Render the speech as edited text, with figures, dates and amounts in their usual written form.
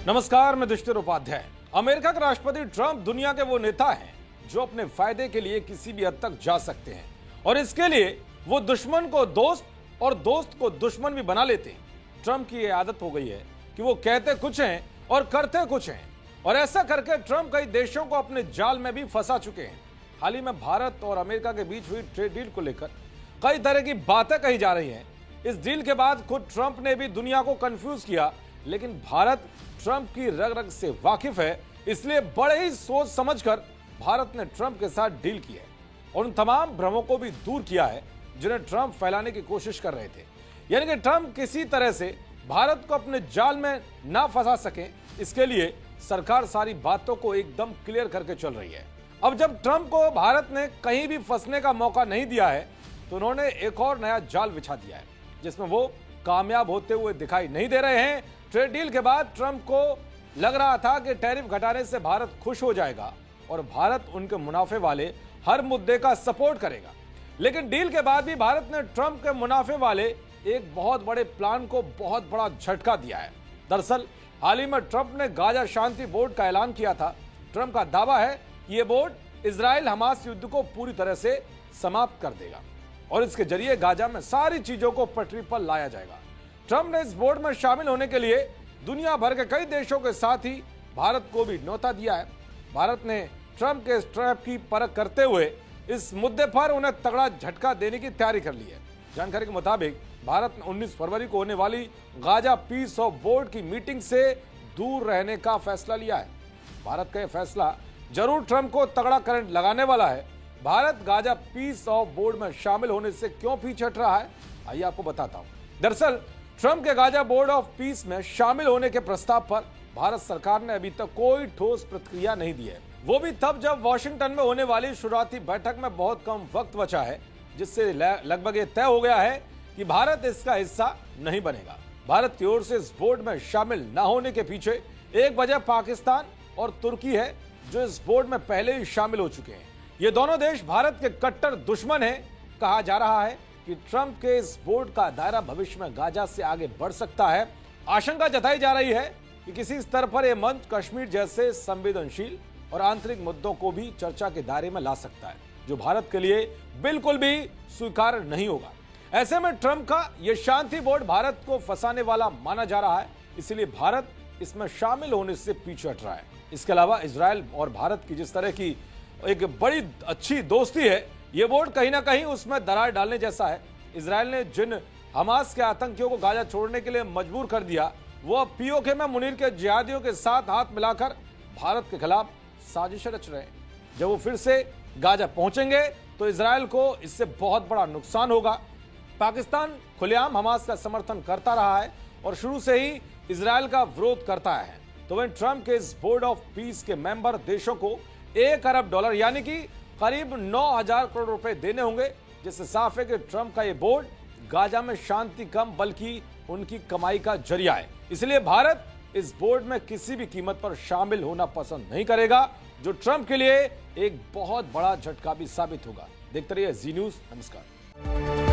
नमस्कार, मैं दुष्टर उपाध्याय। अमेरिका के राष्ट्रपति ट्रंप दुनिया के वो नेता हैं जो अपने फायदे के लिए किसी भी हद तक जा सकते हैं और इसके लिए वो दुश्मन को दोस्त और दोस्त को दुश्मन भी बना लेते हैं। ट्रंप की ये आदत हो गई है कि वो कहते कुछ हैं और करते कुछ हैं, और ऐसा करके ट्रंप कई देशों को अपने जाल में भी फंसा चुके हैं। हाल ही में भारत और अमेरिका के बीच हुई ट्रेड डील को लेकर कई तरह की बातें कही जा रही हैं। इस डील के बाद खुद ट्रंप ने भी दुनिया को कंफ्यूज किया, लेकिन भारत ट्रंप की रग रग से वाकिफ है, इसलिए बड़े ही सोच समझकर भारत ने ट्रंप के साथ डील की है और उन तमाम भ्रमों को भी दूर किया है जिन्हें ट्रंप फैलाने की कोशिश कर रहे थे। यानी कि ट्रंप किसी तरह से भारत को अपने जाल में ना फंसा सके, इसके लिए सरकार सारी बातों को एकदम क्लियर करके चल रही है। अब जब ट्रंप को भारत ने कहीं भी फंसने का मौका नहीं दिया है, तो उन्होंने एक और नया जाल बिछा दिया है जिसमें वो कामयाब होते हुए दिखाई नहीं दे रहे हैं। ट्रेड डील के बाद ट्रंप को लग रहा था कि टैरिफ घटाने से भारत खुश हो जाएगा और भारत उनके मुनाफे वाले हर मुद्दे का सपोर्ट करेगा, लेकिन डील के बाद भी भारत ने ट्रंप के मुनाफे वाले एक बहुत बड़े प्लान को बहुत बड़ा झटका दिया है। दरअसल हाल ही में ट्रंप ने गाजा शांति बोर्ड का ऐलान किया था। ट्रंप का दावा है कि यह बोर्ड इजराइल हमास युद्ध को पूरी तरह से समाप्त कर देगा और इसके जरिए गाजा में सारी चीजों को पटरी पर लाया जाएगा। ट्रंप ने इस बोर्ड में शामिल होने के लिए दुनिया भर के कई देशों के साथ ही भारत को भी न्योता दिया है। भारत ने ट्रंप के स्ट्रैप की परख करते हुए इस मुद्दे पर उन्हें तगड़ा झटका देने की तैयारी कर ली है। जानकारी के मुताबिक भारत ने 19 फरवरी को होने वाली गाजा पीस ऑफ बोर्ड की मीटिंग से दूर रहने का फैसला लिया है। भारत का यह फैसला जरूर ट्रंप को तगड़ा करंट लगाने वाला है। Bharat Gaza peace of board में शामिल होने से क्यों पीछे हट रहा है, आइए आपको बताता हूं। दरअसल ट्रंप के गाजा बोर्ड ऑफ पीस में शामिल होने के प्रस्ताव पर भारत सरकार ने अभी तक कोई ठोस प्रतिक्रिया नहीं दी है, वो भी तब जब वॉशिंगटन में होने वाली शुरुआती बैठक में बहुत कम वक्त बचा है, जिससे लगभग ये तय हो गया है कि भारत इसका हिस्सा नहीं बनेगा। भारत की ओर से इस बोर्ड में शामिल न होने के पीछे एक वजह पाकिस्तान और तुर्की है, जो इस बोर्ड में पहले ही शामिल हो चुके हैं। ये दोनों देश भारत के कट्टर दुश्मन हैं। कहा जा रहा है कि ट्रंप के इस बोर्ड का दायरा भविष्य में गाजा से आगे बढ़ सकता है। आशंका जताई जा रही है कि किसी स्तर पर यह मंच कश्मीर जैसे संवेदनशील और आंतरिक मुद्दों को भी चर्चा के दायरे में ला सकता है, जो भारत के लिए बिल्कुल भी स्वीकार्य नहीं होगा। ऐसे में ट्रंप का यह शांति बोर्ड भारत को फंसाने वाला माना जा रहा है, इसलिए भारत इसमें शामिल होने से पीछे हट रहा है। इसके अलावा इजराइल और भारत की जिस तरह की एक बड़ी अच्छी दोस्ती है, यह बोर्ड कहीं ना कहीं उसमें दरार डालने जैसा है। इजराइल ने जिन हमास के आतंकियों को गाजा छोड़ने के लिए मजबूर कर दिया, वो अब पीओके में मुनीर के जिहादियों के साथ हाथ मिलाकर भारत के खिलाफ साजिशें रच रहे हैं। जब वो फिर से गाजा पहुंचेंगे तो इजराइल को इससे बहुत बड़ा नुकसान होगा। पाकिस्तान खुलेआम हमास का समर्थन करता रहा है और शुरू से ही इजराइल का विरोध करता है। तो वहीं ट्रंप के इस बोर्ड ऑफ पीस के मेंबर देशों को $1 अरब यानी कि करीब 9,000 करोड़ रुपए देने होंगे, जिससे साफ है कि ट्रंप का यह बोर्ड गाजा में शांति कम बल्कि उनकी कमाई का जरिया है। इसलिए भारत इस बोर्ड में किसी भी कीमत पर शामिल होना पसंद नहीं करेगा, जो ट्रंप के लिए एक बहुत बड़ा झटका भी साबित होगा। देखते रहिए जी न्यूज़। नमस्कार।